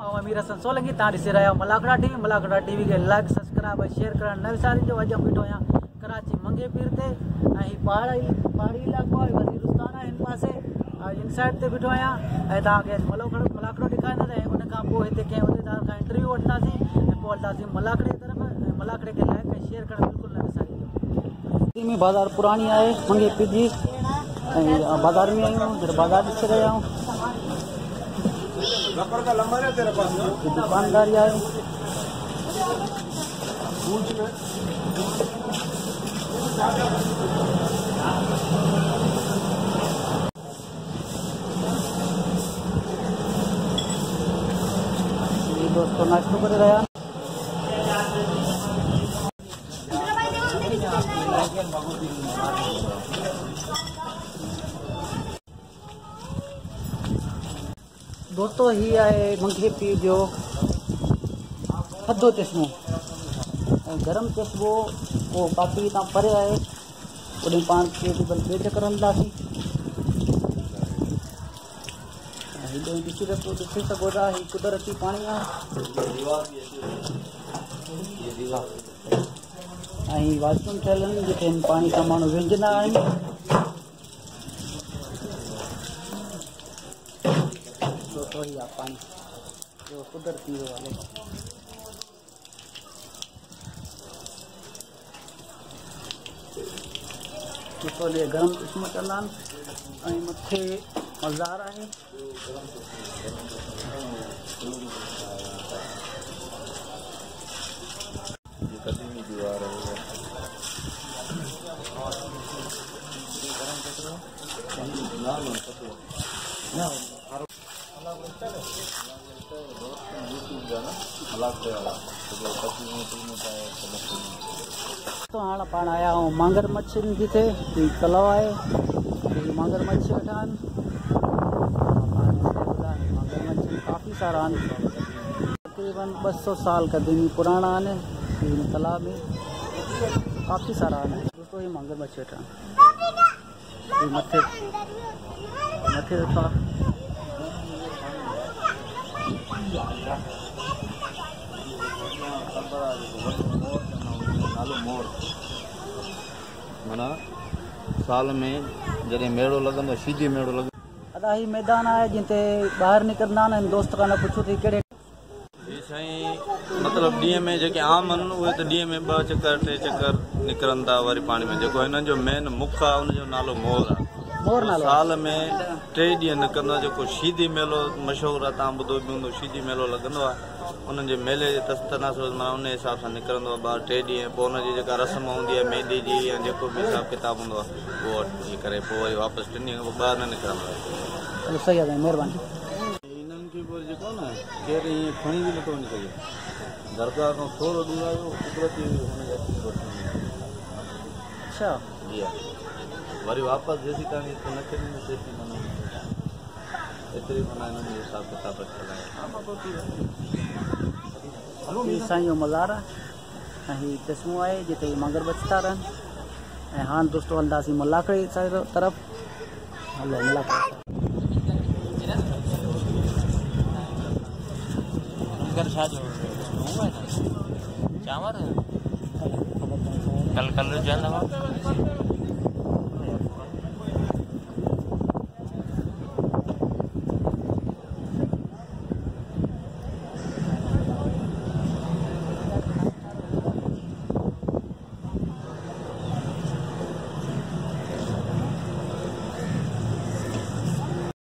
और अमीर हसन सोलंकी ता ॾिसी रहिया मलाकड़ा टीवी के लाइक सब्सक्राइब और शेयर करण न विसारिजो। अॼु बीठो आहियां कराची मंगे पीर ते पहाड़ी इलाइक़ो आहे वज़ीरिस्तान आहे हिन पासे इन साइड ते बीठो आहियां ऐं तव्हांखे मलाकड़ो ॾेखारींदासीं ऐं उन खां पोइ हिते कंहिं उहिदेदार खां इंटरव्यू वठंदासीं ऐं पोइ हलंदासीं मलाकड़े जी तरफ़ ऐं मलाकड़े खे लाइक ऐं शेयर करणु बिल्कुलु न विसारिजो। में बाज़ार पुरानी आहे मंगे पीर जी ऐं बाज़ार में आहियूं जॾहिं बाज़ार ॾिसी रहिया आहियूं दुकानदारी आहे दोस्तों नाश्तो करे रहा दोस्तों ही है मंगे पीर जो थधो चश्मो गरम चश्मो वो काफ़ी तां परे है उन्हें पान के ॿिए चक्कर हलंदासीं ॾिसी सघो था ही कुदरती पानी है वाशरूम ठहियल आहिनि जिते पानी सां माण्हू विझंदा आहिनि। तो ही आहे पानी जो कुदरती वाले ॾिसो गरम चश्मो चवंदा आहिनि ऐं मथे मज़ार आहे तो हाँ पान आया हूँ मांगर मच्छी जिते तलाव है मांगर मच्छी वठा मांगर मच्छी काफ़ी सारा आहिनि तकरीबन 200 साल कदीमी पुराना आहिनि तालाब में काफ़ी सारा आहिनि दोस्तों ये मांगर मच्छी वठा मथे दफ़ा माना साल में जॾहिं मेड़ो लॻंदो शीजी मेड़ो लॻंदो अदा ही मैदान आहे जिते ॿाहिरि निकिरंदा आहिनि दोस्त खां पुछो थी कहिड़े साईं मतिलबु ॾींहं में जेके आम आहिनि उहे त ॾींहं में 2 चक्कर 3 चक्कर निकिरनि था वरी पाणी में जेको हिननि जो मेन मुख्य आहे उनजो नालो मोर आहे। साल में 3 ॾींहं निकिरंदो आहे जेको शीदी मेलो मशहूरु आहे तव्हां ॿुधो बि हूंदो शीदी मेलो लॻंदो आहे उन्हनि जे मेले जे तनासुर मां उन हिसाब सां निकिरंदो आहे ॿाहिरि 3 ॾींहं पोइ उनजी जेका रस्म हूंदी आहे मेहंदी जी या जेको बि हिसाबु किताबु हूंदो आहे उहो वठी करे पोइ वरी वापसि 3 ॾींहं खां पोइ ॿाहिरि न निकिरंदो आहे। सही आहे महिरबानी। हिननि खे पोइ जेको न केरु ईअं खणी बि नथो वञी सघे दरगाह खां थोरो दूर आयो कुदरती अच्छा जी वरी वापसि जेसी ताईं न किरंदी तेसी माना एतिरी माना हिननि जो हिसाबु किताबु रखियल आहे। साईं जो मज़ार आहे चश्मो आहे जिते मगर बचता रहनि ऐं हाणे दोस्तों हलंदासीं मलाकड़े तरफ़ हलो मलाकड़े चांवर कल जो